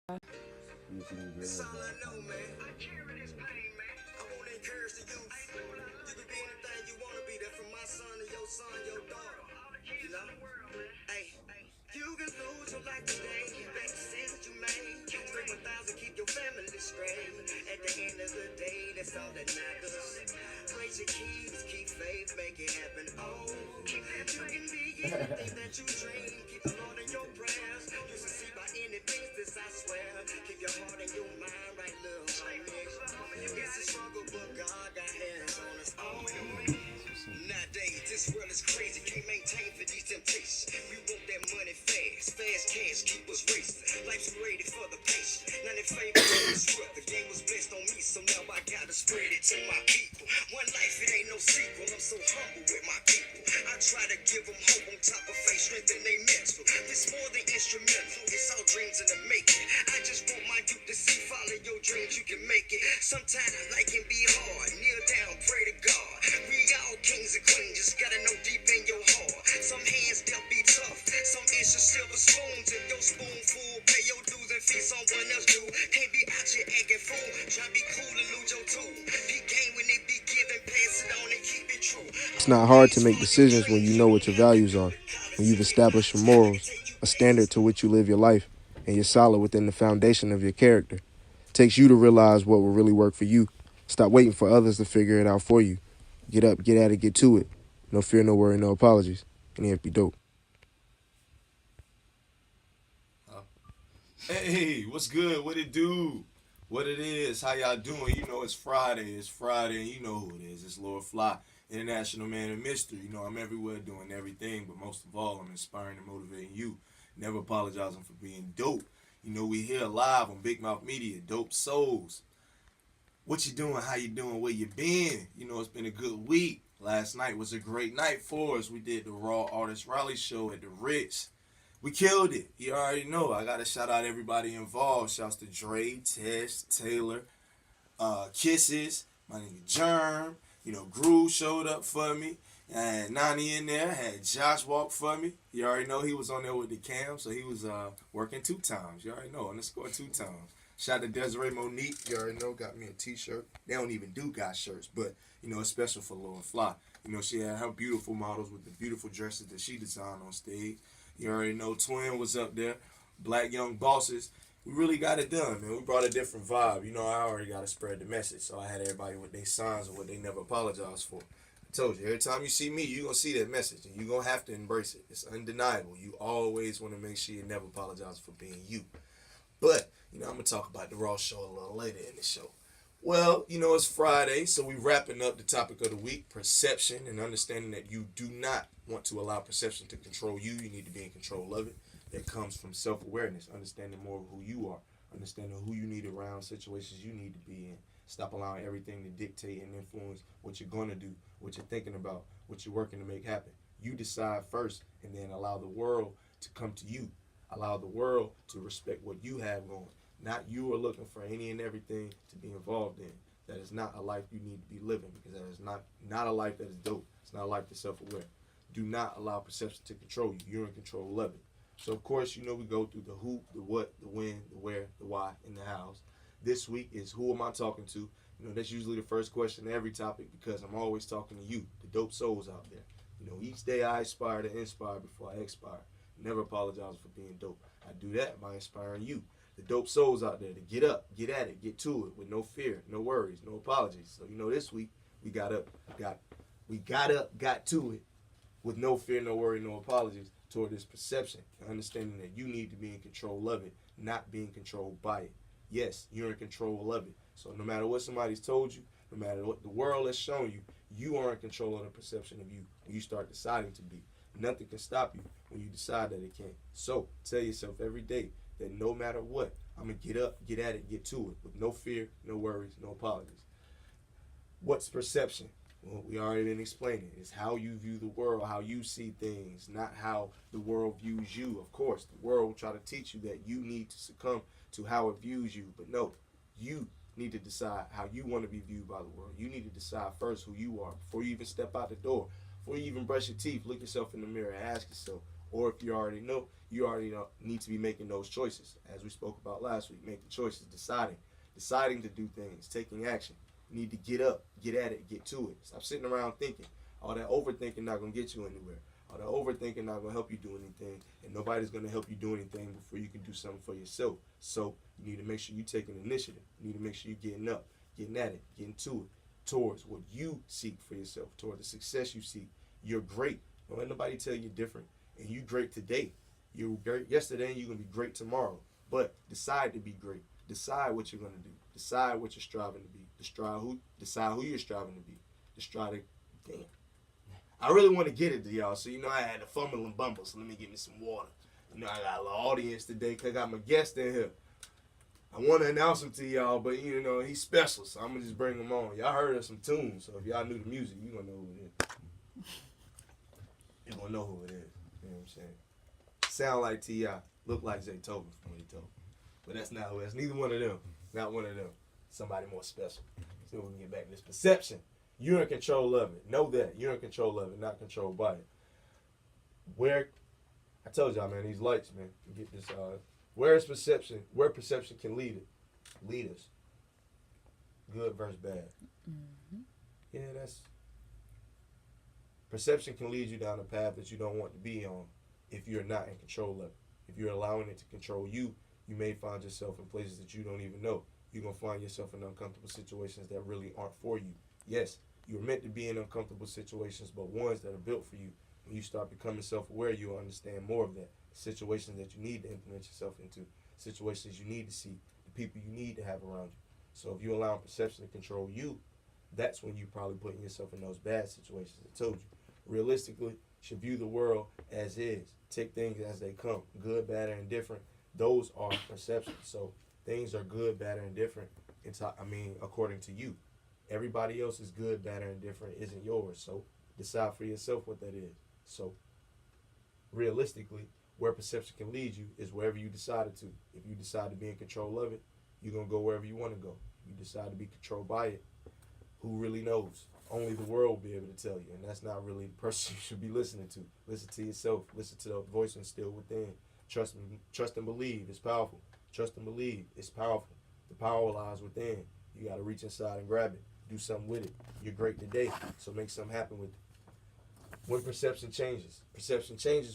That's all I know, man. I carry this pain, man. I want to encourage the youth. You can be anything you want to be. That from my son to your son, your daughter. You know? Hey, you can lose your life today. Back to sin that you made. Straight 1,000, keep your family straight. At the end of the day, that's all that matters. Raise your keys, keep faith, make it happen. Oh, you can be anything that you dream. Keep the Lord in your prayers. You succeed by any business, I swear. Keep your heart and your mind right, little homie. It's a struggle, but God got hands on us. Oh, nowadays, this world is crazy. Can't maintain for these temptations. We want that money fast. Fast cash keep us racing. Life's rated for the patient. Now they favor the swift. The game was blessed on me, so now I gotta spread it to my people. One life, it ain't no sequel. I'm so humble with my people. I try to give them hope on top of faith, strength in they mental. This more than instrumental. It's all dreams in the making. I just want my youth to see, follow your dreams, you can make it. Sometimes life can be hard. Kneel down, pray to God. We all kings and queens, just gotta know deep in your heart. Some hands they'll be tough, some inches silver spoons. If your spoonful pay your dues and feed someone else do. Can't be out here acting fool, try to be cool and lose your tool. Be game when they be giving, pass it on and keep it true. It's not hard to make decisions when you know what your values are, when you've established your morals, a standard to which you live your life, and you're solid within the foundation of your character. It takes you to realize what will really work for you. Stop waiting for others to figure it out for you. Get up, get at it, get to it. No fear, no worry, no apologies. And it be dope. Hey, what's good? What it do? What it is? How y'all doing? You know it's Friday. It's Friday, and you know who it is. It's Lord Phly, International Man of Mystery. You know I'm everywhere doing everything, but most of all, I'm inspiring and motivating you. Never apologizing for being dope. You know we here live on Big Mouth Media, Dope Souls. What you doing? How you doing? Where you been? You know it's been a good week. Last night was a great night for us. We did the Raw Artist Rally Show at the Ritz. We killed it. You already know. I got to shout out everybody involved. Shouts to Dre, Tess, Taylor, Kisses, my nigga Germ. You know, Groove showed up for me. I had Nani in there. I had Josh walk for me. You already know he was on there with the cam, so he was working 2 times. You already know, underscore 2 times. Shout out to Desiree Monique. You already know, got me a t-shirt. They don't even do guy shirts, but, you know, it's special for Lord Phly. You know, she had her beautiful models with the beautiful dresses that she designed on stage. You already know Twin was up there. Black Young Bosses. We really got it done, man. We brought a different vibe. You know, I already got to spread the message. So I had everybody with their signs of what they never apologized for. I told you, every time you see me, you're going to see that message. And you're going to have to embrace it. It's undeniable. You always want to make sure you never apologize for being you. But, you know, I'm going to talk about the Raw show a little later in the show. Well, you know, it's Friday, so we wrapping up the topic of the week, perception, and understanding that you do not want to allow perception to control you. You need to be in control of it. That comes from self-awareness, understanding more of who you are, understanding who you need around, situations you need to be in. Stop allowing everything to dictate and influence what you're going to do, what you're thinking about, what you're working to make happen. You decide first, and then allow the world to come to you. Allow the world to respect what you have going. Not you are looking for any and everything to be involved in. That is not a life you need to be living, because that is not a life that is dope. It's not a life that's self-aware. Do not allow perception to control you. You're in control of it. So, of course, you know we go through the who, the what, the when, the where, the why, and the hows. This week is who am I talking to? You know, that's usually the first question in every topic, because I'm always talking to you, the dope souls out there. You know, each day I aspire to inspire before I expire. Never apologize for being dope. I do that by inspiring you, the dope souls out there, to get up, get at it, get to it with no fear, no worries, no apologies. So, you know, this week we got to it with no fear, no worry, no apologies toward this perception, and understanding that you need to be in control of it, not being controlled by it. Yes, you're in control of it. So no matter what somebody's told you, no matter what the world has shown you, you are in control of the perception of you when you start deciding to be. Nothing can stop you when you decide that it can't. So tell yourself every day that no matter what, I'm going to get up, get at it, get to it with no fear, no worries, no apologies. What's perception? Well, we already been explaining. It's how you view the world, how you see things, not how the world views you. Of course, the world will try to teach you that you need to succumb to how it views you. But no, you need to decide how you want to be viewed by the world. You need to decide first who you are before you even step out the door. Before you even brush your teeth, look yourself in the mirror and ask yourself, Or if you already know, you already need to be making those choices. As we spoke about last week, making choices, deciding to do things, taking action. You need to get up, get at it, get to it. Stop sitting around thinking. All that overthinking not going to get you anywhere. All that overthinking not going to help you do anything. And nobody's going to help you do anything before you can do something for yourself. So you need to make sure you take an initiative. You need to make sure you're getting up, getting at it, getting to it, towards what you seek for yourself, toward the success you seek. You're great. Don't let nobody tell you different. And you great today. You were great yesterday and you're going to be great tomorrow. But decide to be great. Decide what you're going to do. Decide what you're striving to be. Decide who you're striving to be. Damn. I really want to get it to y'all. So, I had to fumble and bumble. So, let me get me some water. I got a little audience today because I got my guest in here. I want to announce him to y'all, but, he's special. So, I'm going to just bring him on. Y'all heard of some tunes. So, if y'all knew the music, you're going to know who it is. You're going to know who it is. You know what I'm saying? Sound like T.I. Look like Zaytoven from what he told me. But that's not who it is. Neither one of them. Not one of them. Somebody more special. So we can get back to this perception. You're in control of it. Know that. You're in control of it, not controlled by it. I told y'all, man, these lights, man. You get this, where perception can lead us. Good versus bad. Mm-hmm. Yeah, perception can lead you down a path that you don't want to be on if you're not in control of it. If you're allowing it to control you, you may find yourself in places that you don't even know. You're going to find yourself in uncomfortable situations that really aren't for you. Yes, you're meant to be in uncomfortable situations, but ones that are built for you. When you start becoming self-aware, you'll understand more of that. Situations that you need to implement yourself into. Situations you need to see. The people you need to have around you. So if you allow perception to control you, that's when you're probably putting yourself in those bad situations. I told you. Realistically, you should view the world as is. Take things as they come. Good, bad, or indifferent. Those are perceptions. So things are good, bad, or indifferent. According to you. Everybody else's good, bad, or indifferent isn't yours. So decide for yourself what that is. So realistically, where perception can lead you is wherever you decided to. If you decide to be in control of it, you're going to go wherever you want to go. If you decide to be controlled by it, who really knows? Only the world will be able to tell you. And that's not really the person you should be listening to. Listen to yourself. Listen to the voice instilled within. Trust and believe. It's powerful. Trust and believe. It's powerful. The power lies within. You got to reach inside and grab it. Do something with it. You're great today, so make something happen with it. When perception changes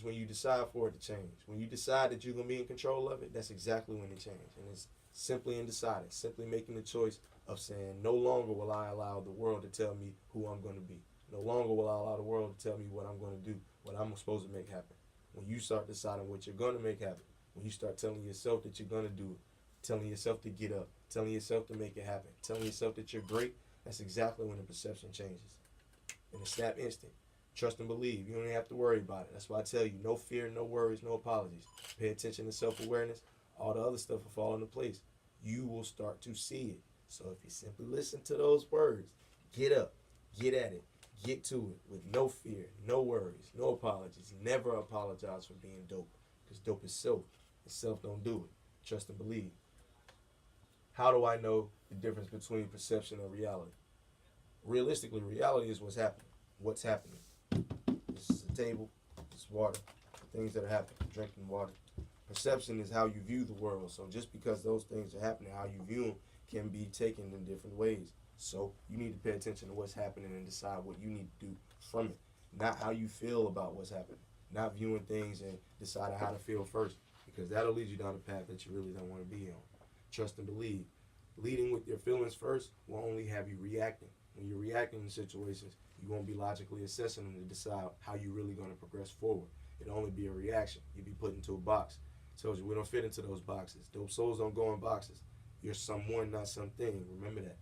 when you decide for it to change. When you decide that you're going to be in control of it, that's exactly when it changes. And it's simply in deciding, simply making the choice of saying, no longer will I allow the world to tell me who I'm going to be. No longer will I allow the world to tell me what I'm going to do, what I'm supposed to make happen. When you start deciding what you're going to make happen, when you start telling yourself that you're going to do it, telling yourself to get up, telling yourself to make it happen, telling yourself that you're great, that's exactly when the perception changes. In a snap instant. Trust and believe. You don't even have to worry about it. That's why I tell you, no fear, no worries, no apologies. Pay attention to self-awareness. All the other stuff will fall into place. You will start to see it. So if you simply listen to those words, get up, get at it, get to it with no fear, no worries, no apologies. Never apologize for being dope. Because dope is self. And self don't do it. Trust and believe. How do I know the difference between perception and reality? Realistically, reality is what's happening. What's happening? This is a table. This is water. Things that are happening. Drinking water. Perception is how you view the world. So just because those things are happening, how you view them can be taken in different ways. So you need to pay attention to what's happening and decide what you need to do from it. Not how you feel about what's happening. Not viewing things and deciding how to feel first. Because that'll lead you down a path that you really don't want to be on. Trust and believe. Leading with your feelings first will only have you reacting. When you're reacting to situations, you won't be logically assessing them to decide how you're really going to progress forward. It'll only be a reaction. You'll be put into a box. I told you, we don't fit into those boxes. Dope souls don't go in boxes. You're someone, not something. Remember that.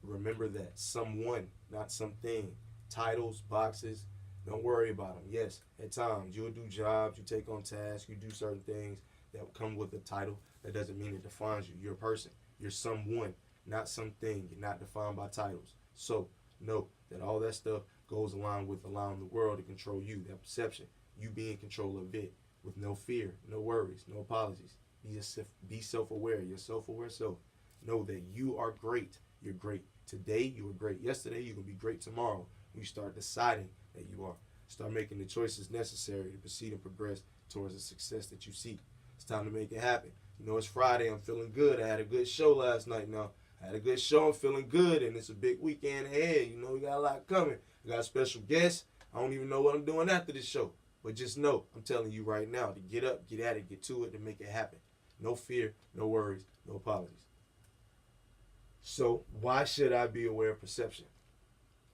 Remember that. Someone, not something. Titles, boxes, don't worry about them. Yes, at times, you'll do jobs, you take on tasks, you do certain things that will come with a title. That doesn't mean it defines you. You're a person. You're someone, not something. You're not defined by titles. So, know that all that stuff goes along with allowing the world to control you, that perception. You be in control of it with no fear, no worries, no apologies. Be self-aware, your self-aware self. Know that you are great. You're great today. You were great yesterday. You're going to be great tomorrow when you start deciding that you are. Start making the choices necessary to proceed and progress towards the success that you seek. It's time to make it happen. You know, it's Friday. I'm feeling good. I had a good show last night now. I had a good show. I'm feeling good, and it's a big weekend ahead. You know, we got a lot coming. We got a special guest. I don't even know what I'm doing after this show. But just know, I'm telling you right now, to get up, get at it, get to it, and make it happen. No fear, no worries, no apologies. So why should I be aware of perception?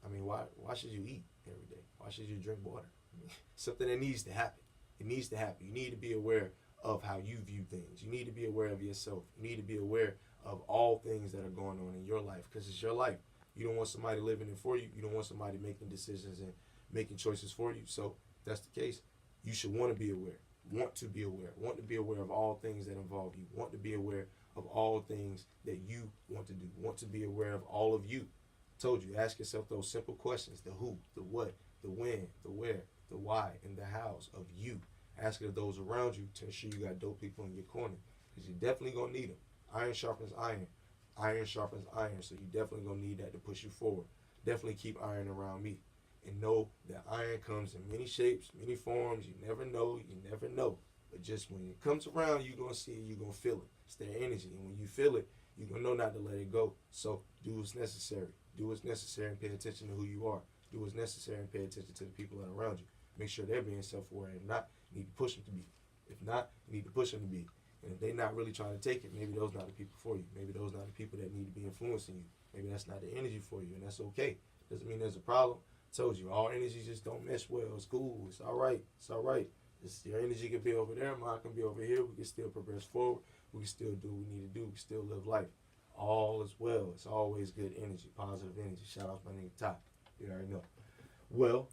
I mean, why should you eat every day? Why should you drink water? I mean, something that needs to happen. It needs to happen. You need to be aware of how you view things. You need to be aware of yourself. You need to be aware of all things that are going on in your life, because it's your life. You don't want somebody living it for you. You don't want somebody making decisions and making choices for you. So if that's the case, you should want to be aware. Want to be aware of all things that involve you. Want to be aware of all things that you want to do. Want to be aware of all of you. I told you, ask yourself those simple questions: the who, the what, the when, the where, the why, and the hows of you. Ask it of those around you to ensure you got dope people in your corner, because you're definitely going to need them. Iron sharpens iron. Iron sharpens iron, so you definitely going to need that to push you forward. Definitely keep iron around me. And know that iron comes in many shapes, many forms. You never know. But just when it comes around, you're going to see it, you're going to feel it. It's their energy. And when you feel it, you're going to know not to let it go. So do what's necessary. Do what's necessary and pay attention to who you are. Do what's necessary and pay attention to the people that are around you. Make sure they're being self-aware. If not, you need to push them to be. If not, you need to push them to be. And if they're not really trying to take it, maybe those not the people for you. Maybe those not the people that need to be influencing you. Maybe that's not the energy for you, and that's okay. Doesn't mean there's a problem. I told you, all energy just don't mesh well. It's cool. It's all right. It's all right. Your energy can be over there. Mine can be over here. We can still progress forward. We can still do what we need to do. We can still live life. All is well. It's always good energy, positive energy. Shout out to my nigga Top. You already know. Well,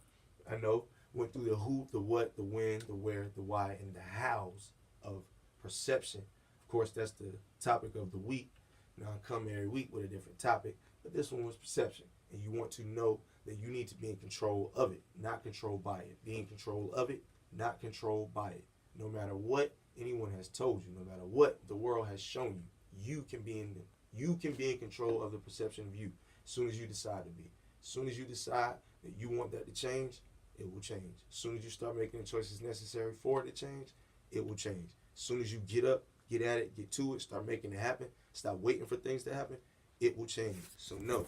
I know. Went through the who, the what, the when, the where, the why, and the hows of perception. Of course, that's the topic of the week. Now, I come every week with a different topic, but this one was perception. And you want to know that you need to be in control of it, not controlled by it. Be in control of it, not controlled by it. No matter what anyone has told you, no matter what the world has shown you, you can be in control of the perception of you as soon as you decide to be. As soon as you decide that you want that to change, it will change. As soon as you start making the choices necessary for it to change, it will change. As soon as you get up, get at it, get to it, start making it happen, stop waiting for things to happen, it will change. So no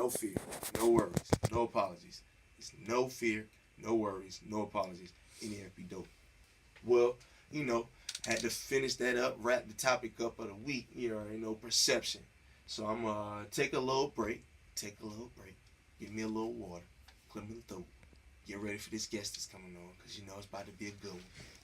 fear, no worries, no apologies. It's no fear, no worries, no apologies. NEFB dope. Well, had to finish that up, wrap the topic up of the week. You already know, perception. So I'm going to take a little break, give me a little water, clear me the throat. Get ready for this guest that's coming on, because it's about to be a good one.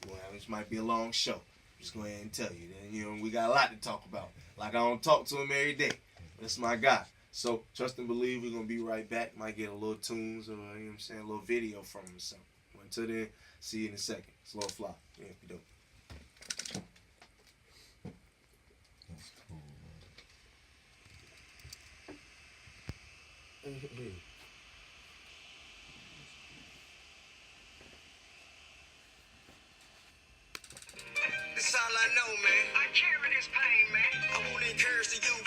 Well, this might be a long show. Just go ahead and tell you that, we got a lot to talk about. Like, I don't talk to him every day. That's my guy. So, trust and believe, we're going to be right back. Might get a little tunes or, a little video from him or something. Until then, see you in a second. It's Lord Phly. Yeah, be dope. That's cool, man. That's all I know, man. I carry this pain, man. I want to encourage the youth.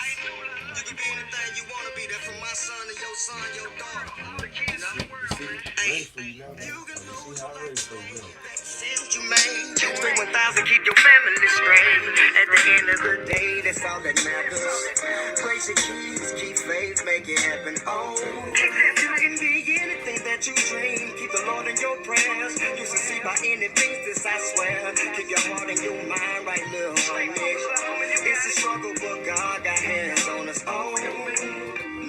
You can be anything you want to be. That from my son to your son, your daughter. All the kids in the world, man. Hey, you can lose your life. Since you made you 1,000, keep your family straight. At the end of the day, that's all that matters. Place your keys, keep faith, make it happen. Oh, you can be anything that you dream. Keep the Lord in your prayers. You succeed by any means, this I swear. Keep your heart and your mind right, little homie. It's a struggle, but God got hands on us. Oh,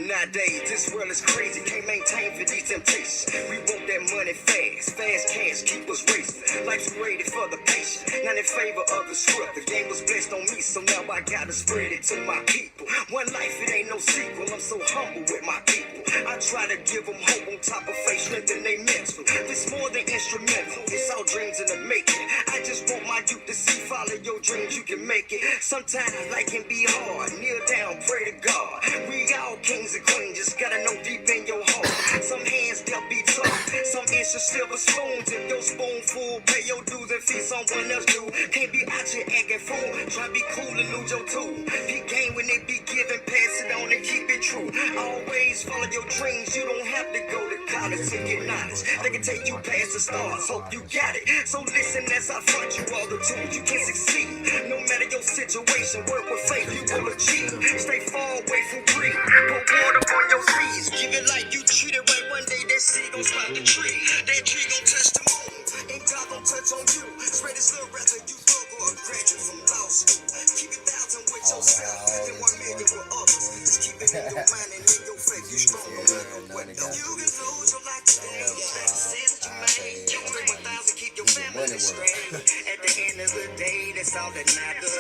nowadays, this world is crazy. Can't maintain for these temptations. We want that money fast cash, keep us racing. Life's rated for the patient, not in favor of the script. The game was blessed on me, so now I gotta spread it to my people. One life, it ain't no sequel. I'm so humble with my people. I try to give them hope on top of faith, strengthen they mental. This more than instrumental. It's all dreams in the making. I just want my youth to see, follow your dreams, you can make it. Sometimes life can be hard. Kneel down, pray to God. We all kings and queens, just gotta know deep in your heart. Some hands they'll be tough, some inches silver spoons. If your spoon full, pay your dues and feed someone else do. Can't be out here acting fool. Try to be cool and lose your tool. Be game when it be given, pass it on and keep it true. Always follow your dreams. You don't have to go to college. knowledge to get knowledge. They can take you past the stars. Hope you got it. So listen as I front you all the tools you can succeed. No matter your situation, work with faith, you will achieve. Stay far away from greed. Put water on your seeds. Give it like you treat it right. One day that seed gon' spot the tree. That tree gon' touch the moon. And God gon' touch on you. Spread his love whether you broke or a graduate from law school. Keep it 1,000 with yourself and 1,000,000 with others. Just keep it in your mind and in your faith. You strong no matter what. You can lose your life today. Decisions you made. You bring 1,000, keep your family straight. At the end of the day, that's all that matters.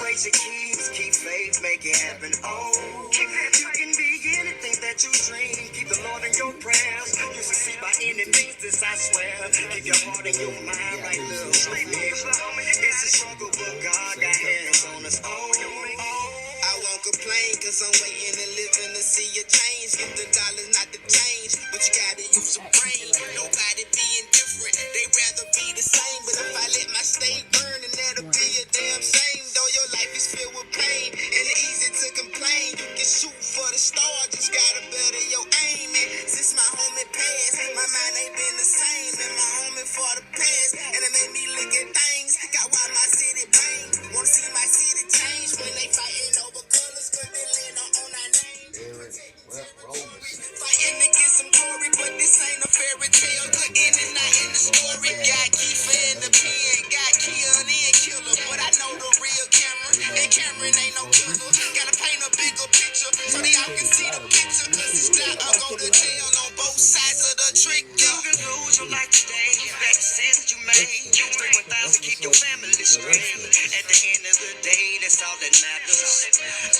Raise your keys, keep faith, make it happen. Oh, you can be anything that you dream. Keep the Lord in your prayers. You succeed by any means, this I swear. Keep your heart and your mind right, little baby. It's a struggle, but God got hands on us. I won't complain, cause I'm waiting and living to see a change. Get the dollars, not the change, but you gotta use your brain. Nobody being different, they rather be the same. But if I let my state burn, then that'll be a damn shame. Though your life is filled with pain, and it's easy to complain. You can shoot for the stars, just gotta better your aim. And since my homie passed, my mind ain't been the same. And my homie for the past, and it made me look at things. Got why my city bang. Wanna see my city change when they fighting over colors, cause they land on our name. Fighting to get some glory, but this ain't a fairy tale. Good in and not in the story. Got Keefa in the pen, got killed and killer. But I know the real Cameron, and Cameron ain't no killer. Gotta paint a bigger picture so they all can see the picture. Cause it's not I'll go to jail on both sides of the trick. You can lose your life today. Back to decisions you made. You bring 1,000, keep your family straight. At the end of the day, that's all that matters.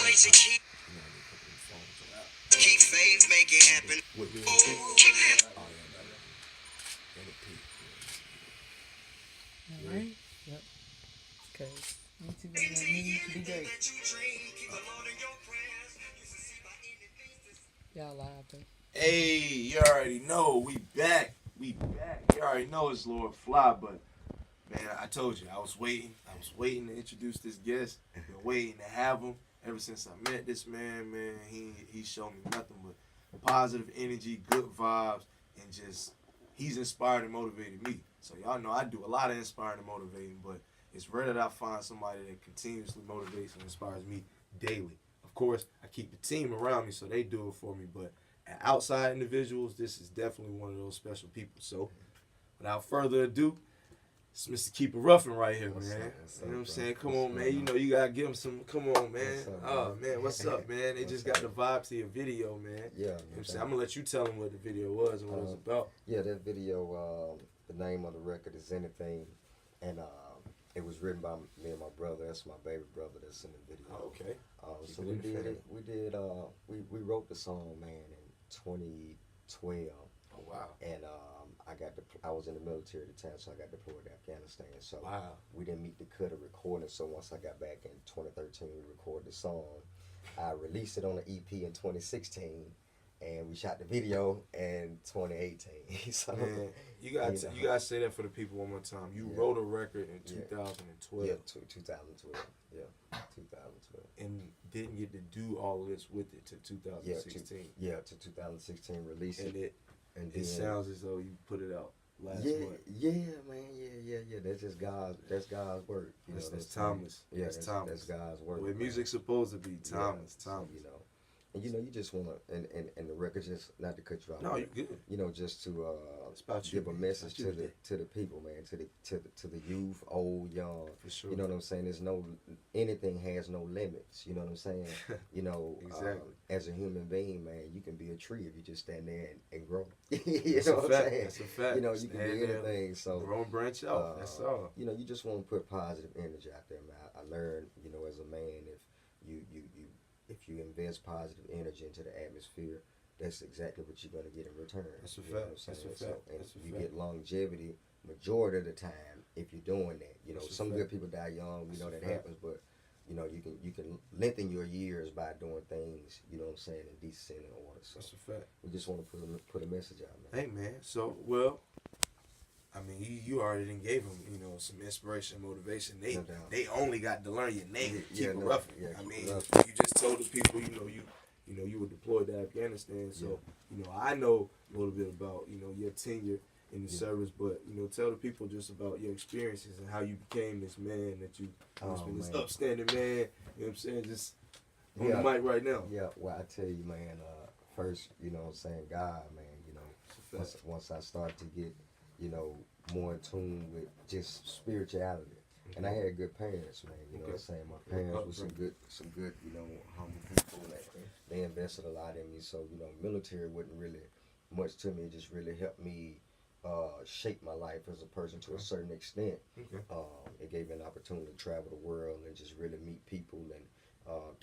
Raise your keys. Keep faith, make it happen. Alright. Yep. Cause YouTube ain't let me be great. Y'all live though. Hey, you already know we back. We back. You already know it's Lord Phly, but man, I told you I was waiting. I was waiting to introduce this guest. Been waiting to have him ever since I met this man. Man, he showed me nothing but positive energy, good vibes, and just he's inspired and motivated me. So y'all know I do a lot of inspiring and motivating, but it's rare that I find somebody that continuously motivates and inspires me daily. Of course, I keep the team around me so they do it for me, but outside individuals, this is definitely one of those special people. So without further ado, it's Mr. KEPA RUFFIN right here, man. You know what I'm saying? Come on, man. You know you gotta give him some. Come on, man. Oh man, what's up, man? They just got the vibe to your video, man. Yeah. You know what I'm saying? I'm gonna let you tell them what the video was and what it was about. Yeah, that video, the name of the record is Anything, and it was written by me and my brother. That's my baby brother that's in the video. Oh, okay. So we wrote the song, man, in 2012. Oh wow. And I was in the military at the time, so I got deployed to Afghanistan. So Wow. we didn't meet the cut of recording. So once I got back in 2013, we recorded the song. I released it on an EP in 2016, and we shot the video in 2018. So Man, you gotta say that for the people one more time. You wrote a record in 2012. Yeah, 2012. Yeah, 2012. And didn't get to do all of this with it to 2016. Yeah, to 2016 release it. And it sounds as though you put it out last month. Yeah, man, yeah. That's just God's work. You know, That's timeless. Yeah, that's timeless. That's God's work. The way music's supposed to be, timeless. So, you know, and you just wanna and the record, just not to cut you off. No, you good. You know, just to give a message to the people, man, to the youth, old, young. For sure. You know what I'm saying? Anything has no limits. You know what I'm saying? You know, Exactly. As a human being, man, you can be a tree if you just stand there and grow. That's know a what fact. I'm saying? That's a fact. You know, you can be anything. So grow and branch out. That's all. You know, you just want to put positive energy out there, man. I learned, you know, as a man, if you invest positive energy into the atmosphere, that's exactly what you're going to get in return. That's a You know what I'm fact. That's a saying? fact. And That's a you fact. get longevity majority of the time if you're doing that. You know, That's a some fact. good people die young. We know That's a that fact. happens, but you know, you can lengthen your years by doing things. You know what I'm saying, in decency and order. So That's a fact. we just want to put a message out, man. Hey man, so I mean, you already done gave them, you know, some inspiration, and motivation. No doubt. They only got to learn your name, Yeah, KEPA no, RUFFIN. yeah, I KEPA mean, RUFFIN. you just told the people, you you know, you were deployed to Afghanistan. So, you know, I know a little bit about, you know, your tenure in the service, but, you know, tell the people just about your experiences and how you became this man that you, this upstanding man, you know what I'm saying, just on the mic right now. Yeah, well, I tell you, man, first, you know what I'm saying, God, man, you know, once I started to get, you know, more in tune with just spirituality. And I had good parents, man, you know what I'm saying? My parents were some good, you know, humble people. They invested a lot in me. So, you know, military wasn't really much to me. It just really helped me shape my life as a person to a certain extent. It gave me an opportunity to travel the world and just really meet people and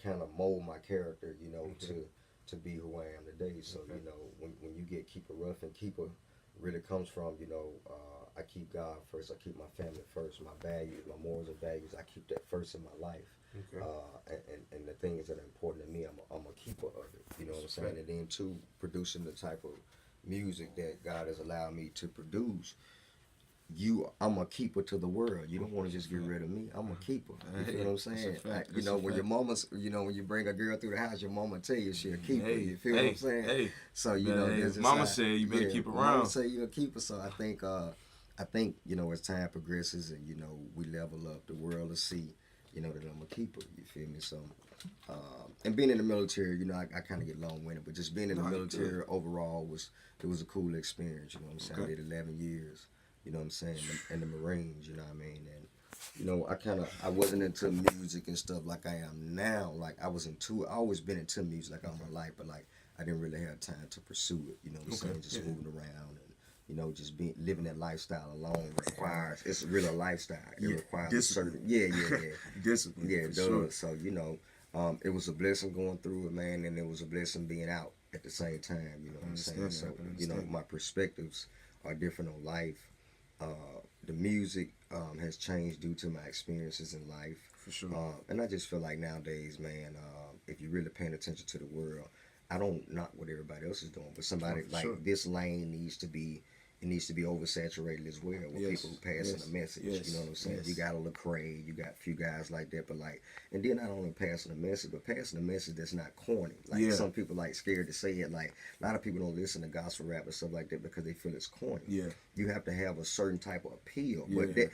kind of mold my character, you know, to be who I am today. So, you know, when you get KEPA RUFFIN, KEPA really comes from, you know, I keep God first, I keep my family first, my values, my morals and values, I keep that first in my life. And the things that are important to me, I'm a keeper of it, you know what I'm saying? And then too, producing the type of music that God has allowed me to produce, I'm a keeper to the world. You don't want to just get rid of me. I'm a keeper. You feel what I'm saying? You know, when your mama's, you know, when you bring a girl through the house, your mama tell you she a keeper. You feel what I'm saying? So you know, that's just mama said you better keep around. Mama say you a keeper. So I think you know, as time progresses and you know we level up, the world will see, you know, that I'm a keeper. You feel me? So. And being in the military, you know, I kind of get long-winded, but just being in the military overall was a cool experience. You know what I'm saying? I did 11 years. You know what I'm saying, in the Marines, you know what I mean, and, you know, I wasn't into music and stuff like I am now, like, I always been into music, like, all my life, but, like, I didn't really have time to pursue it, you know what I'm saying, just moving around, and, you know, just living that lifestyle alone requires, it's really a lifestyle, it requires discipline. Discipline, it does, sure. So, you know, it was a blessing going through it, man, and it was a blessing being out at the same time, you know what I'm saying, so, you know, my perspectives are different on life. The music has changed due to my experiences in life. For sure. And I just feel like nowadays, man, if you're really paying attention to the world, I don't knock what everybody else is doing, but somebody this lane needs to be oversaturated as well with people who passing a message. You know what I'm saying? You got a Lecrae, you got a few guys like that, but like, and then not only passing a message, but passing a message that's not corny. Like some people like scared to say it. Like a lot of people don't listen to gospel rap and stuff like that because they feel it's corny. You have to have a certain type of appeal, but that.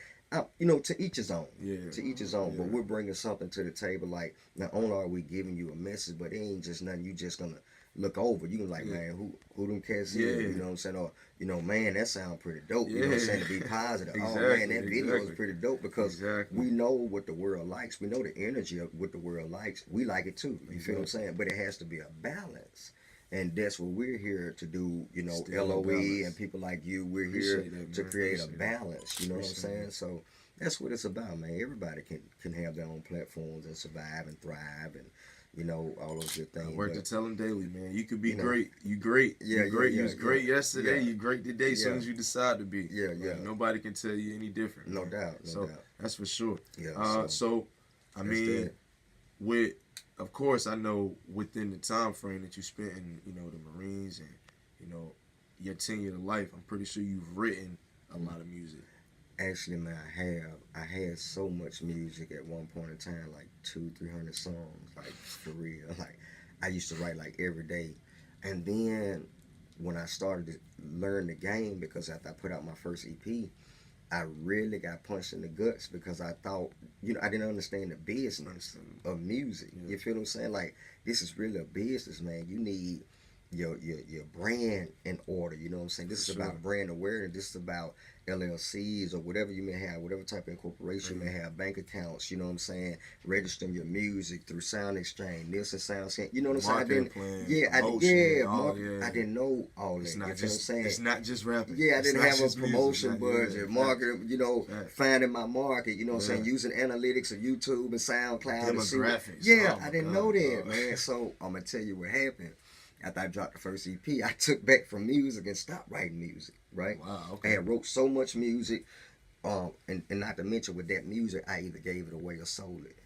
You know, to each his own. To each his own. But we're bringing something to the table. Like, not only are we giving you a message, but it ain't just nothing you just gonna look over. You can like, man, who them cats is? You know what I'm saying? Or, you know, man, that sound pretty dope. You know what I'm saying? To be positive. Oh, man, that video is pretty dope because we know what the world likes. We know the energy of what the world likes. We like it too. You feel what I'm saying? But it has to be a balance. And that's what we're here to do, you know, LOE and people like you, we're here to create a balance, you know what I'm saying? So that's what it's about, man. Everybody can have their own platforms and survive and thrive and, you know, all those good things. I work to tell them daily, man. You could be great. You great. You great. You was great yesterday. You great today as soon as you decide to be. Like, nobody can tell you any different. No doubt. No doubt. That's for sure. So I mean, of course, I know within the time frame that you spent in, you know, the Marines and, you know, your tenure of life, I'm pretty sure you've written a lot of music. Actually, man, I had so much music at one point in time, like 200-300 songs, like for real. Like I used to write like every day, and then when I started to learn the game, because after I put out my first EP, I really got punched in the guts because I thought, you know, I didn't understand the business of music. You feel what I'm saying? Like, this is really a business, man. You need your brand in order. You know what I'm saying? This is about brand awareness. This is about LLCs or whatever you may have, whatever type of incorporation you may have, bank accounts, you know what I'm saying, registering your music through Sound Exchange, Nielsen Sound, you know what I'm saying? I didn't know all that. It's not just, it's not just rapping. I didn't have a promotion budget, market, you know, finding my market, you know what I'm saying, using analytics of YouTube and SoundCloud. Demographics. I didn't know that, man. So I'm going to tell you what happened. After I dropped the first EP, I took back from music and stopped writing music, right? Wow, okay. I had wrote so much music, and not to mention with that music, I either gave it away or sold it.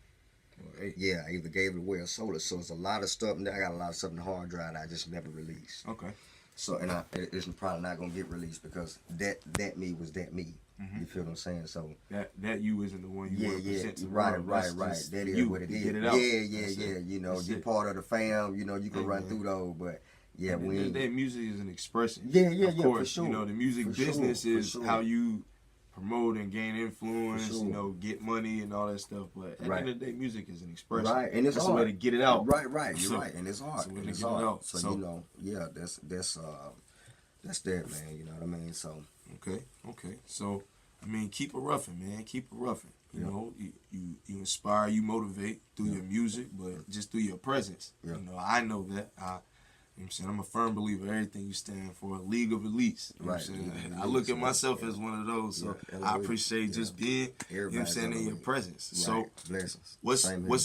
I either gave it away or sold it. So it's a lot of stuff, and I got a lot of stuff in the hard drive that I just never released. Okay. So and it's probably not gonna get released because that me was that me. You feel what I'm saying? So that you isn't the one you want to present to the right, world. right. That is what it is. Get it out. Yeah. You know, you're part of the fam. You know, you can run through those, but yeah, at the end of the day, music is an expression. Yeah, of course, for sure. You know, the music For business sure, is for sure. how you promote and gain influence. For sure. You know, get money and all that stuff. But at the end of the day, music is an expression. Right, and it's that's art. a way to get it out. Right. You're right, and it's art. It's a way And to it's get it art. out. So you know, yeah, that's that, man. You know what I mean? So Okay. So I mean, keep it ruffin', man. Keep it ruffin'. You know, you inspire, you motivate through your music, but just through your presence. Yeah. You know, I know that. You know what I'm saying? I'm a firm believer in everything you stand for, a league of elites. You know what I'm saying? I look at myself as one of those, so I appreciate just being, you know what I'm saying, in your presence. So blessings. what's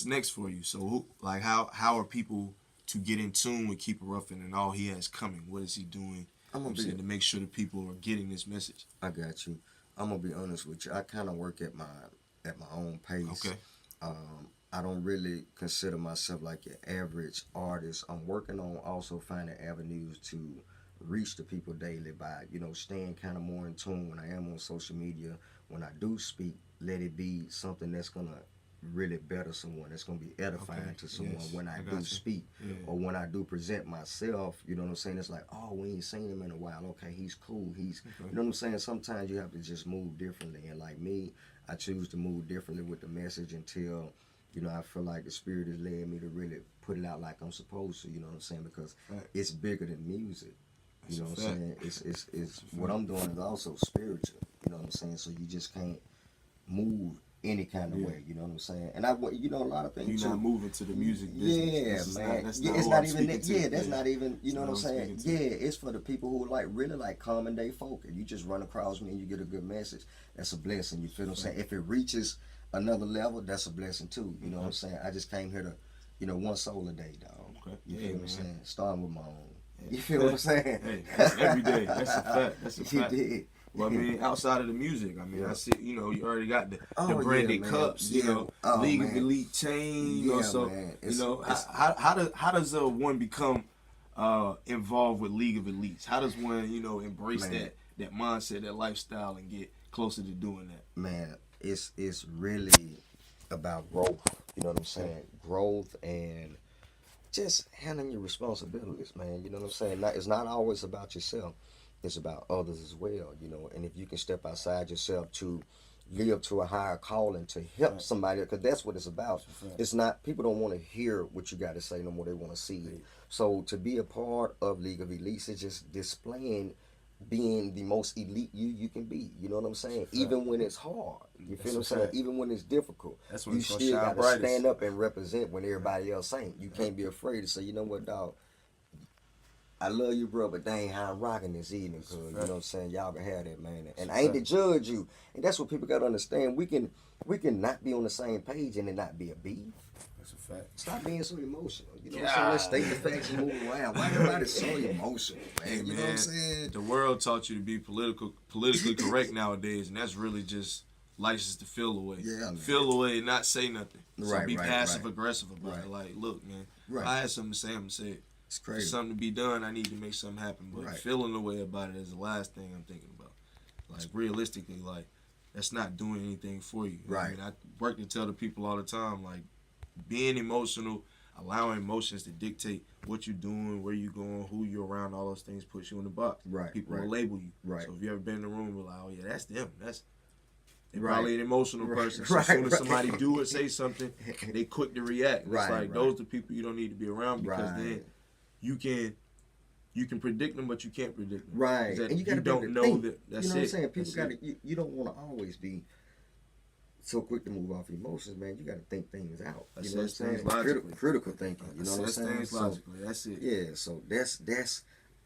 next for you? So how are people to get in tune with Keep It Ruffin' and all he has coming? What is he doing? To make sure that people are getting this message. I got you. I'm gonna be honest with you. I kind of work at my own pace. Okay. I don't really consider myself like your average artist. I'm working on also finding avenues to reach the people daily by, you know, staying kind of more in tune when I am on social media. When I do speak, let it be something that's gonna really better someone. That's gonna be edifying to someone when I do speak or when I do present myself. You know what I'm saying? It's like, oh, we ain't seen him in a while. Okay, he's cool. You know what I'm saying? Sometimes you have to just move differently. And like me, I choose to move differently with the message until, you know, I feel like the Spirit has led me to really put it out like I'm supposed to. You know what I'm saying? Because it's bigger than music. You know what I'm saying? It's what I'm doing is also spiritual. You know what I'm saying? So you just can't move any kind of way, you know what I'm saying? And you know, a lot of things. You're not moving to the music business. Yeah, man. That's it's not even that. Yeah, that's not even. You know what I'm saying? Yeah, it's for the people who really like common day folk. And you just run across me and you get a good message. That's a blessing. You feel what I'm saying? If it reaches another level, that's a blessing too. You know what I'm saying? I just came here to, you know, one soul a day, dog. Okay. You feel what I'm saying? Starting with my own. You feel what I'm saying? Hey, every day. That's a fact. That's a fact. You did. Well, I mean, outside of the music, I mean, I see, you know, you already got the branded cups, you know, League of Elite chain, you know, so, you know, how does one become involved with League of Elites? How does one, you know, embrace that mindset, that lifestyle, and get closer to doing that? Man, it's really about growth, you know what I'm saying? Growth and just handling your responsibilities, man, you know what I'm saying? It's not always about yourself. It's about others as well, you know. And if you can step outside yourself to live to a higher calling, to help somebody, because that's what it's about. It's not, people don't want to hear what you got to say no more, they want to see it. So to be a part of League of Elites is just displaying being the most elite you can be. You know what I'm saying? Even when it's hard. You feel what I'm saying? Even when it's difficult. That's when you it's still got to brightest. stand up and represent when everybody else ain't. You can't be afraid to say, you know what, dog? I love you, bro, but they ain't how I'm rocking this evening, cause you know what I'm saying, y'all can have that, man. And I ain't to judge you, and that's what people gotta understand. We can not be on the same page and it not be a beef. That's a fact. Stop being so emotional. You know what I'm saying? Let's state the facts and move around. Why everybody so emotional, man? You know what I'm saying? The world taught you to be politically correct nowadays, and that's really just license to feel away. Yeah, man. Feel away and not say nothing. So be passive aggressive about it. Right. Like, look, man, if I had something to say, I'm gonna say it. It's crazy. There's something to be done, I need to make something happen. But feeling the way about it is the last thing I'm thinking about. Like, realistically, like, that's not doing anything for you. Right. I mean, I work to tell the people all the time, like, being emotional, allowing emotions to dictate what you're doing, where you're going, who you're around, all those things puts you in the box. Right. People will label you. Right. So if you ever been in the room, you're like, oh, yeah, that's them. They're probably an emotional person. So as soon as somebody do or say something, they quick to react. It's like, those are the people you don't need to be around, because then you can predict them, but you can't predict them. Right. And you don't know that that's it. You know what I'm saying? People gotta you don't want to always be so quick to move off emotions, man. You gotta think things out. You know what I'm saying? Critical thinking. You know what I'm saying? Things logically. That's it. Yeah, so that's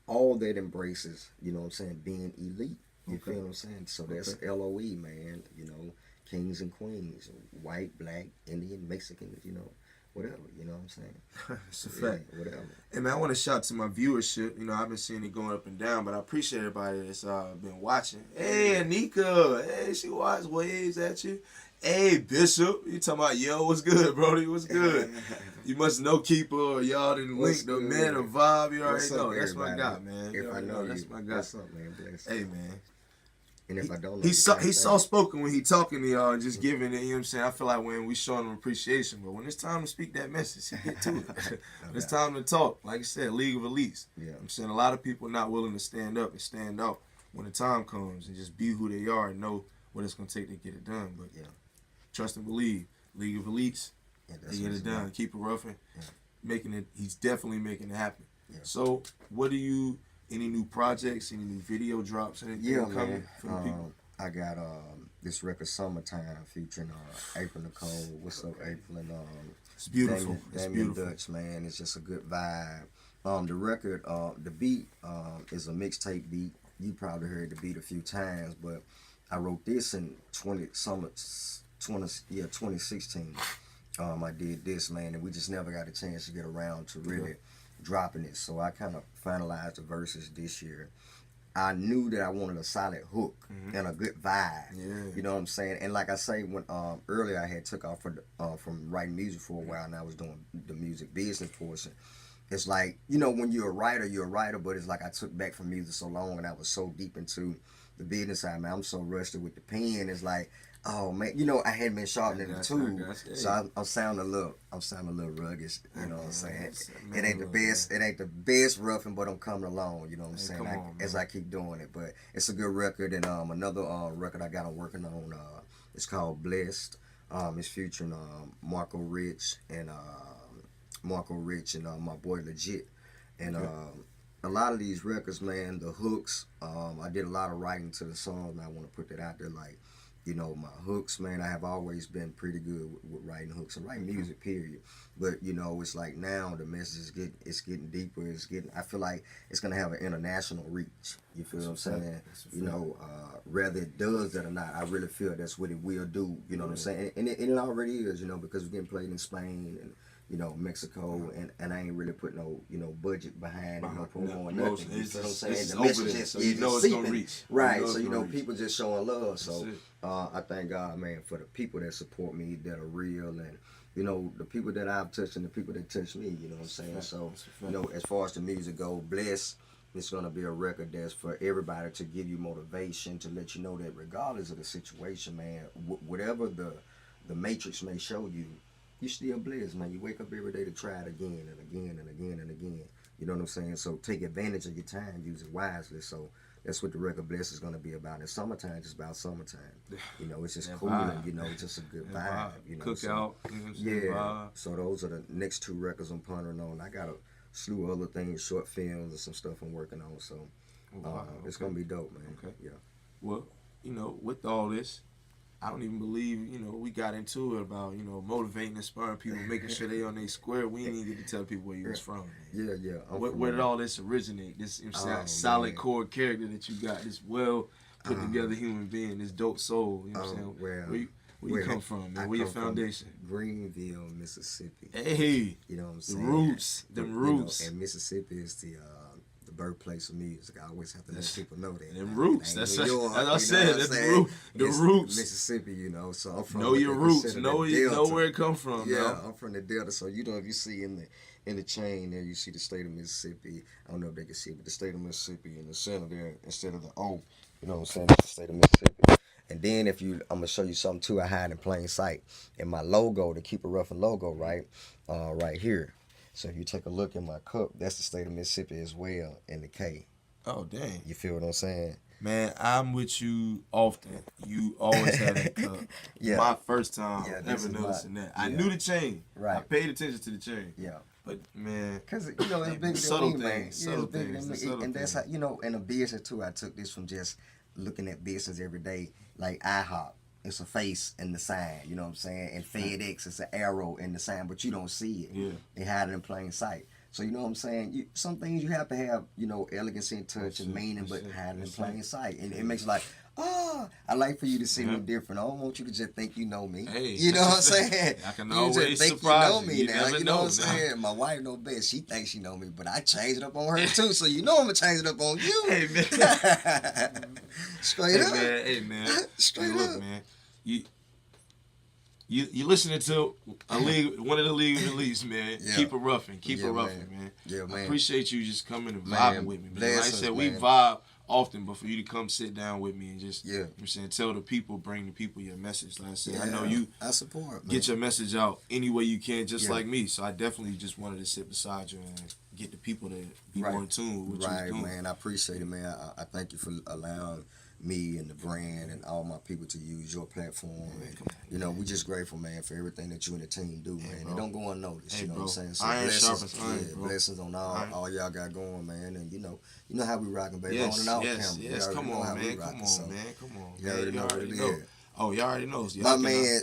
all that embraces, you know what I'm saying, being elite. You feel what I'm saying? So that's LOE, man, you know, kings and queens, white, black, Indian, Mexican, you know. Whatever, you know what I'm saying? It's a fact. Whatever. And man, I want to shout to my viewership. You know, I've been seeing it going up and down, but I appreciate everybody that's been watching. Hey, Anika. Hey, she watched waves at you. Hey, Bishop. You talking about, yo, what's good, Brody? What's good? You must know Keeper, or y'all didn't link the man or vibe. You already know. That's my guy, man. If I know that's you, my guy. what's up, man? Bless. Hey, man. And if I don't know, He's soft spoken when he talking to y'all and just giving it, you know what I'm saying? I feel like when we showing him appreciation, but when it's time to speak that message, he get to it. When it's time to talk, like I said, League of Elites. Yeah. I'm saying a lot of people not willing to stand up and stand out when the time comes and just be who they are and know what it's gonna take to get it done. But yeah, trust and believe, League of Elites, they get it done. Keep it ruffin', making it. He's definitely making it happen. Yeah. So, what do you? Any new projects? Any new video drops? Anything coming for the people? I got this record "Summertime" featuring April Nicole. What's up, April? And It's beautiful. Damien Dutch, man. It's just a good vibe. The record, the beat is a mixtape beat. You probably heard the beat a few times, but I wrote this in 2016. I did this, man, and we just never got a chance to get around to really dropping it. So I kind of finalized the verses this year. I knew that I wanted a solid hook and a good vibe. Yeah. You know what I'm saying? And like I say, when earlier I had took off from writing music for a while, and I was doing the music business portion. It's like, you know, when you're a writer, but it's like I took back from music so long and I was so deep into the business side, man. I'm so rusty with the pen. It's like, oh man, you know, I hadn't been sharpening the tool, so I'm sounding a little rugged. You know what I'm saying? It ain't the best roughing, but I'm coming along. You know what I'm saying? As I keep doing it, but it's a good record. And another record I'm working on. It's called Blessed. It's featuring Marco Rich and my boy Legit. And a lot of these records, man, the hooks. I did a lot of writing to the songs, and I want to put that out there, like. You know, my hooks, man, I have always been pretty good with writing hooks and writing music, period. But, you know, it's like now the message is getting deeper. I feel like it's going to have an international reach. You feel what I'm saying? You know, whether it does that or not, I really feel that's what it will do. You know what I'm saying? And it already is, you know, because we're getting played in Spain and, you know, Mexico, and I ain't really put no, you know, budget behind it, no promo or nothing. You feel what I'm saying? The message is gonna reach. Right, so, you know, people just showing love. So I thank God, man, for the people that support me, that are real, and, you know, the people that I've touched and the people that touch me, you know what I'm saying? So, you know, as far as the music goes, Bless, it's going to be a record that's for everybody to give you motivation, to let you know that regardless of the situation, man, whatever the matrix may show you, you still blessed, man. You wake up every day to try it again and again and again and again. You know what I'm saying? So take advantage of your time, use it wisely. So that's what the record Bless is going to be about. And summertime is about summertime. You know, it's just cool and, you know, it's just a good vibe. You know, Cookout. So, You know what I'm saying? yeah. Vibe. So those are the next two records I'm pondering on. I got a slew of other things, short films and some stuff I'm working on. So it's going to be dope, man. Okay. Yeah. Well, you know, with all this, I don't even believe, you know, we got into it about, you know, motivating, inspiring people, making sure they on their square. We didn't even get to tell people where you was from. Man. Yeah. Where did all this originate? This, you know what I'm saying, solid core character that you got, this well put together human being, this dope soul. You know what I'm saying? Where you come from, man? Where your foundation? Greenville, Mississippi. Hey, you know what I'm the saying? Roots, them roots. Know, and Mississippi is the birthplace of music. I always have to let people know that. Them roots. That's New York, as I said. That's the roots. Mississippi, you know. So I'm from. Know your roots. Know where it come from. Yeah, now. I'm from the Delta. So you know, if you see in the chain there, you see the state of Mississippi. I don't know if they can see it, but the state of Mississippi in the center there instead of the O. You know what I'm saying? It's the state of Mississippi. And then I'm gonna show you something too. I hide in plain sight. In my logo, the Keep It Ruffin logo, right here. So if you take a look at my cup, that's the state of Mississippi as well, in the K. Oh, dang. You feel what I'm saying? Man, I'm with you often. You always have that cup. Yeah. My first time ever noticing that. I knew the chain. Right. I paid attention to the chain. Yeah. But, man. Because, you know, it's bigger subtle than me, man. things, subtle It's bigger things, than me. And that's how, you know, in a business, too, I took this from just looking at business every day. Like IHOP, it's a face in the sign, you know what I'm saying? And FedEx, it's an arrow in the sign, but you don't see it. Yeah. They hide it in plain sight. So, you know what I'm saying? Some things you have to have, you know, elegance and touch and meaning, but hide it in plain sight. And it makes it like, I like for you to see me different. I don't want you to just think you know me. Hey, you know what I'm saying? I can you always just think surprise you know me now. never You know what I'm know saying? My wife know best. She thinks she know me, but I changed it up on her too. So you know I'm gonna change it up on you. Hey, man. Straight up. Hey, man. Straight look, up. man. You listening to one of the league release, man. Yeah. Keep it ruffin'. Keep Yeah, it ruffin', man. Yeah, man. I appreciate you just coming and Man, vibing with me, man. Like I blessings, said, we man. vibe often, but for you to come sit down with me and just, Yeah. you know what I'm saying, tell the people, bring the people your message. Like I said, Yeah, I know you I support, man. get your message out any way you can, just Yeah. like me. So I definitely just wanted to sit beside you and get the people to be Right. more in tune with what Right, you're doing. man. I appreciate it, man. I thank you for allowing me and the brand and all my people to use your platform. Man, And, come on, you know, we just grateful, man, for everything that you and the team do, man. bro. It don't go unnoticed, Hey, you know bro. what I'm saying? So Iron blessings, sharpens iron, bro. blessings on Iron. all y'all got going, man. And you know how we rocking, baby. Yes, on and off yes, camera. yes. You Come already know on, how we man. rocking, Come so on, man. Come on, you man. already know what already it know. is. Oh, y'all already knows. My man,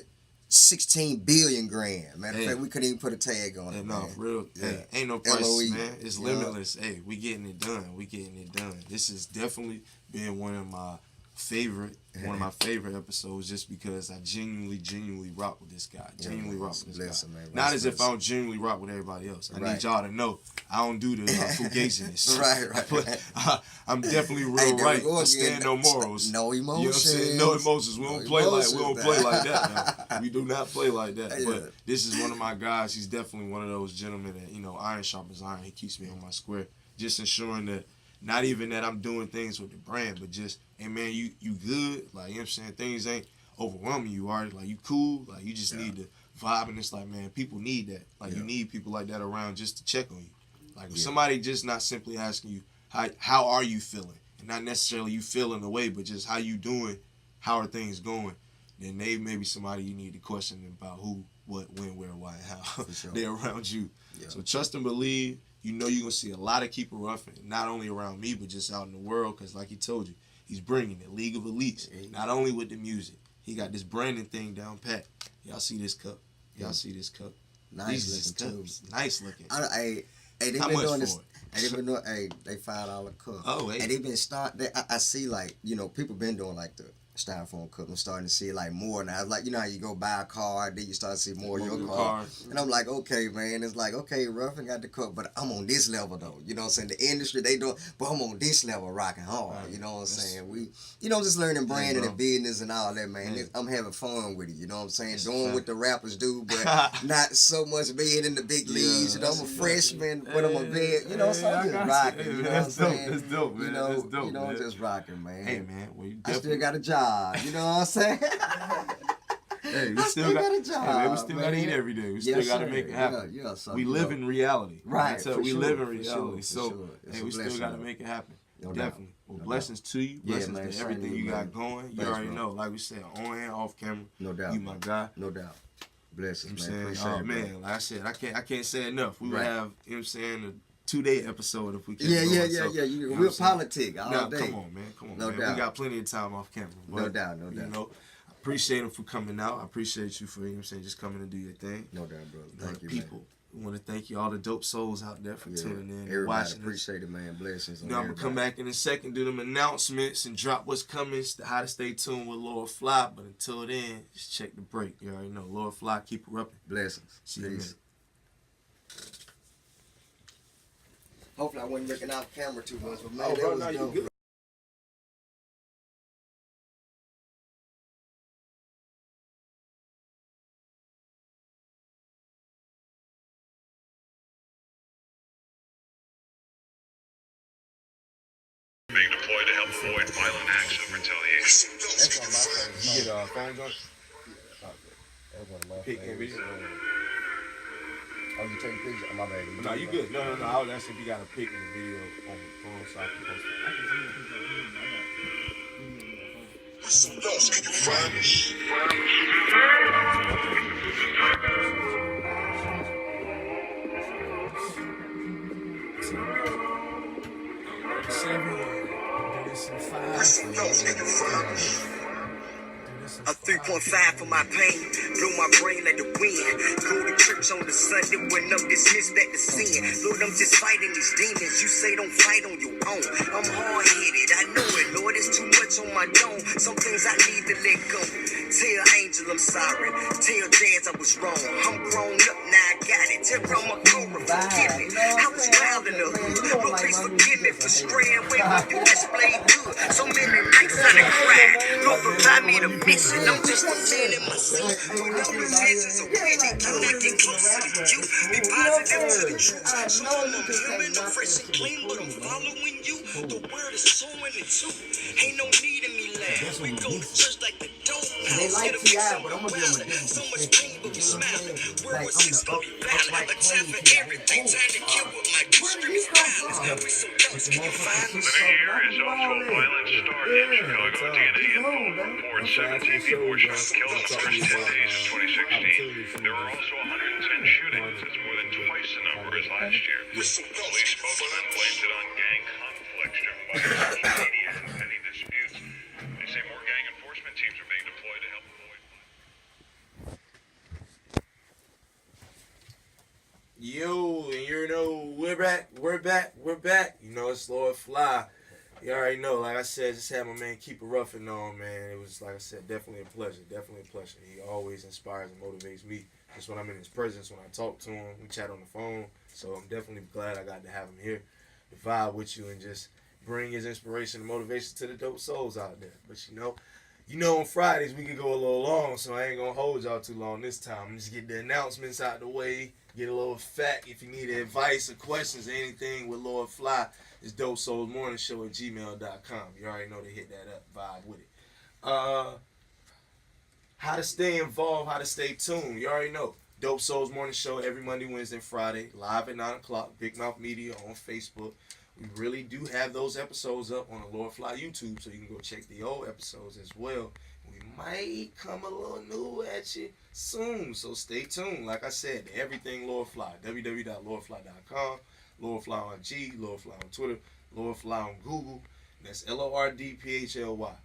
16 billion grand. Matter of Hey. fact, we couldn't even put a tag on Hey, it, no, man. for real. Yeah. Hey, ain't no prices, LOE. man. It's Yeah. limitless. Hey, we getting it done. We getting it done. This has definitely been one of my favorite episodes, just because I genuinely rock with this guy. Genuinely rock with this Bless guy. him, man. Not Vice as if versa. I don't genuinely rock with everybody else. I Right. need y'all to know I don't do the fugaziness. Right. I'm definitely real Hey, there we right. go I again. stand no morals. No You know what I'm saying? No emotions. We don't play like that. Now. We do not play like that. Yeah. But this is one of my guys. He's definitely one of those gentlemen that, you know, iron sharpens iron. He keeps me on my square. Just ensuring that, not even that I'm doing things with the brand, but just, hey man, you good? Like, you know what I'm saying? Things ain't overwhelming you, already. Like, you cool? Like, you just need to vibe, and it's like, man, people need that. Like, you need people like that around just to check on you. Like, if somebody just not simply asking you, how are you feeling? And not necessarily you feeling the way, but just how you doing, how are things going, then they may be somebody you need to question about who, what, when, where, why, and how sure. they're around you. Yeah. So trust and believe. You know you're going to see a lot of Keep It Ruffin', not only around me, but just out in the world, because like he told you, he's bringing it, League of Elites, not only with the music. He got this branding thing down pat. Y'all see this cup? Y'all see this cup? Nice These looking, cups. too. Nice looking. Hey, they How been much doing for this. it? Hey, they been doing. Hey, they $5 cup. Oh, hey. And they been I see, like, you know, people been doing like the styrofoam cup. I'm starting to see like more now. It's like, you know how you go buy a car, then you start to see more of your car. And I'm like, okay, man. It's like, okay, Ruffin got the cup, but I'm on this level though. You know what I'm saying? The industry they do, but I'm on this level rocking hard. Right. You know what I'm saying? We, you know, just learning branding bro. and business and all that, man. Hey. I'm having fun with it. You know what I'm saying? That's Doing a what the rappers do, but not so much being in the big leagues. You know, I'm a freshman, but I'm a vet. You know, so I'm just rocking. You know what I'm saying? That's dope, man. You know, That's dope, you know, man. just rocking, man. Hey, man. Well, you I definitely still got a job. You know what I'm saying? Hey, we I still got a job. Hey, man, we still got to man. eat every day. We still Yes, got to sir. make it happen. Yeah, so, we you live know. in reality. Right, That's how for we sure, live in for reality. sure, So, for sure. It's hey, a we still blessing, got to though. make it happen. No doubt. Definitely. Well, No blessings to you. Yeah, Blessings man, to same everything to you you, got man. going. You Thanks, already bro. know. Like we said, on and off camera. No doubt. You my guy. No doubt. Blessings, You know man. what I'm Appreciate saying? it, bro. Man, like I said, I can't say enough. We would Right. have, you know what I'm saying, a 2-day episode if we kept Yeah. going. You know real what I'm saying? politic all Now, day. come on, man. Come on, No man. doubt. We got plenty of time off camera. But, No doubt. You know, I appreciate him for coming out. I appreciate you for, you know what I'm saying, just coming to do your thing. No doubt, brother. You know, Thank you, people. man. We want to thank you, all the dope souls out there for tuning in and Everybody watching us. appreciate it, man. Blessings. You know, I'm going to come back in a second, do them announcements, and drop what's coming, how to stay tuned with Lord Phly. But until then, just check the break. You already know. Lord Phly, keep it ruffin'. Blessings. See you in a Peace. minute. Hopefully I wasn't looking off camera too much, but man, Oh, that bro, was no, you dope. good. Being deployed to help avoid violent acts of retaliation. That's one of my favorites. You get phone joint? That's one of my Pick and favorites. video. Oh, you take pictures? Oh, my bad. No, you good. No. I was asking if you got a pic in the video on the phone so I can post it. What else can you find? What else can you find? A 3.5 for my pain, blew my brain like the wind. Go to church on the Sunday when I'm dismissed back to sin. Lord, I'm just fighting these demons. You say don't fight on your own. I'm hard-headed, I know it, Lord. It's too much on my dome. Some things I need to let go. Tell Angel I'm sorry. Tell Jazz I was wrong. I'm grown up now. I got it. Tip from a cobra, forgive me. I was wild in the hood. Lord, please forgive me for straying away when you displayed good. So many nights I done cried. Lord, provide me the mission. I'm just a man in my seat. So no intentions of winning. Can I get closer to you? Be positive to the truth. So I'm a human, I'm fresh and clean, but I'm following you. The word is sowing it too. Ain't no need in me laugh. We go to church like the dope. They like T.I., but I'm gonna give them a different So much pain, but we smiling. Word was his gonna be valid. A time for everything. Time to kill with my two streams violence. We so close, can you find The us? new year is off to a violent start in Chicago. DNA info reports 17 people were shot and killed in the first 10 days of 2016. There were also 110 shootings. That's more than twice the number as last year. Police spokesman blamed it on gang conflicts driven by social media and petty disputes. They say more gang enforcement teams are being deployed to help avoid. Yo, and you know, we're back. You know, it's Lord Phly. You already know, like I said, just had my man KEPA RUFFIN on, man. It was, like I said, definitely a pleasure. He always inspires and motivates me. Just when I'm in his presence, when I talk to him, we chat on the phone. So I'm definitely glad I got to have him here to vibe with you and just bring his inspiration and motivation to the dope souls out there. But you know, on Fridays we could go a little long, so I ain't gonna hold y'all too long this time. Just get the announcements out the way, get a little fact. If you need advice or questions or anything with Lord Phly, it's dopesoulsmorningshow@gmail.com. You already know to hit that up, vibe with it. How to stay involved, how to stay tuned. You already know. Dope Souls Morning Show every Monday, Wednesday, and Friday, live at 9 o'clock, Big Mouth Media on Facebook. We really do have those episodes up on the Lord Phly YouTube, so you can go check the old episodes as well. We might come a little new at you soon, so stay tuned. Like I said, everything Lord Phly, www.lordphly.com, Lord Phly on G, Lord Phly on Twitter, Lord Phly on Google. That's LORDPHLY.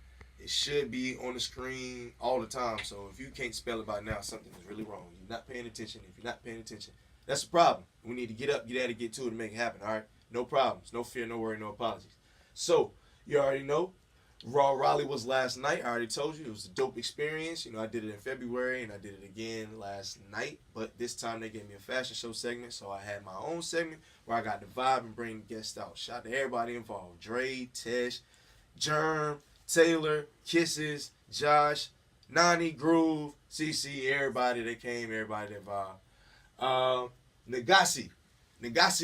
It should be on the screen all the time, so if you can't spell it by now, something is really wrong. You're not paying attention. If you're not paying attention, that's a problem. We need to get up, get at it, get to it, and make it happen, all right? No problems, no fear, no worry, no apologies. So, you already know, Raw Raleigh was last night. I already told you it was a dope experience. You know, I did it in February and I did it again last night. But this time they gave me a fashion show segment, so I had my own segment where I got to vibe and bring guests out. Shout out to everybody involved: Dre, Tesh, Germ, Taylor, Kisses, Josh, Nani, Groove, CC, everybody that came, everybody that vibed. Nagasi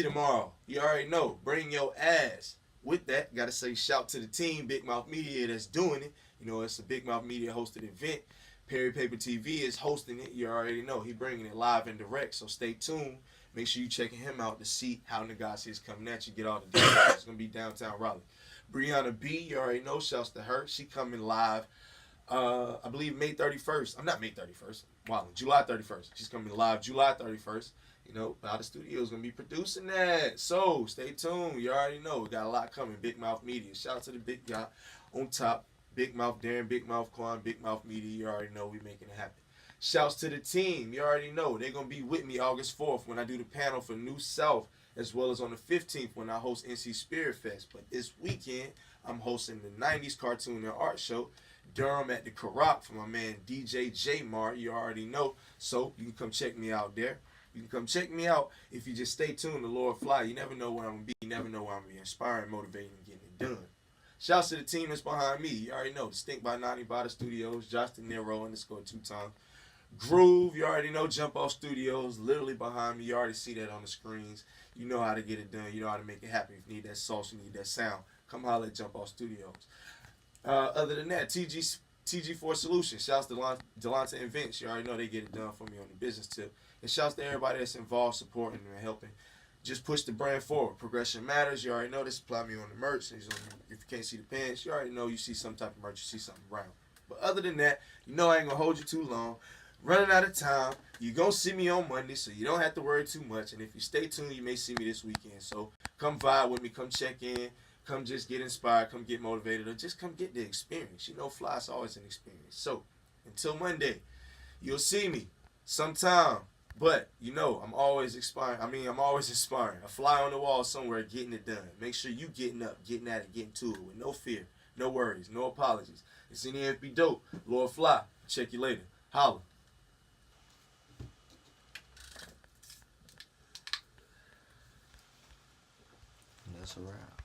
tomorrow. You already know. Bring your ass. With that, gotta say shout to the team, Big Mouth Media, that's doing it. You know, it's a Big Mouth Media hosted event. Perry Paper TV is hosting it. You already know. He bringing it live and direct, so stay tuned. Make sure you checking him out to see how Nagasi is coming at you. Get all the details. It's gonna be downtown Raleigh. Brianna B, you already know. Shouts to her. She coming live. I believe May 31st. I'm not May 31st. Wow, July 31st. She's coming live July 31st. You know, Powder Studios gonna be producing that. So stay tuned. You already know. We got a lot coming. Big Mouth Media. Shout out to the big guy on top. Big Mouth Darren, Big Mouth Quan, Big Mouth Media. You already know we making it happen. Shouts to the team. You already know. They're gonna be with me August 4th when I do the panel for New South, as well as on the 15th when I host NC Spirit Fest. But this weekend, I'm hosting the 90s Cartoon and Art Show, Durham at the Karak for my man DJ J Mar. You already know. So you can come check me out there. You can come check me out if you just stay tuned to Lord Phly. You never know where I'm going to be. You never know where I'm going to be inspiring, motivating, and getting it done. Shouts to the team that's behind me. You already know. Distinct by 90 Bada Studios, Josh De Niro, underscore 2 times. Groove, you already know. Jump Off Studios, literally behind me. You already see that on the screens. You know how to get it done. You know how to make it happen. If you need that sauce, you need that sound, come holler at Jump Off Studios. Other than that, TG4 Solutions. Shouts to Delonta and Vince. You already know they get it done for me on the business tip. And shouts to everybody that's involved, supporting, and helping. Just push the brand forward. Progression matters. You already know this. Supply me on the merch. If you can't see the pants, you already know you see some type of merch. You see something brown. But other than that, you know I ain't going to hold you too long. Running out of time. You're going to see me on Monday, so you don't have to worry too much. And if you stay tuned, you may see me this weekend. So come vibe with me. Come check in. Come just get inspired. Come get motivated. Or just come get the experience. You know, Fly's always an experience. So until Monday, you'll see me sometime. But, you know, I'm always inspiring. A fly on the wall somewhere getting it done. Make sure you getting up, getting at it, getting to it with no fear, no worries, no apologies. It's NFB Dope. Lord Phly. Check you later. Holla. That's a wrap.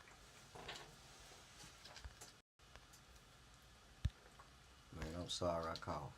Man, I'm sorry I called.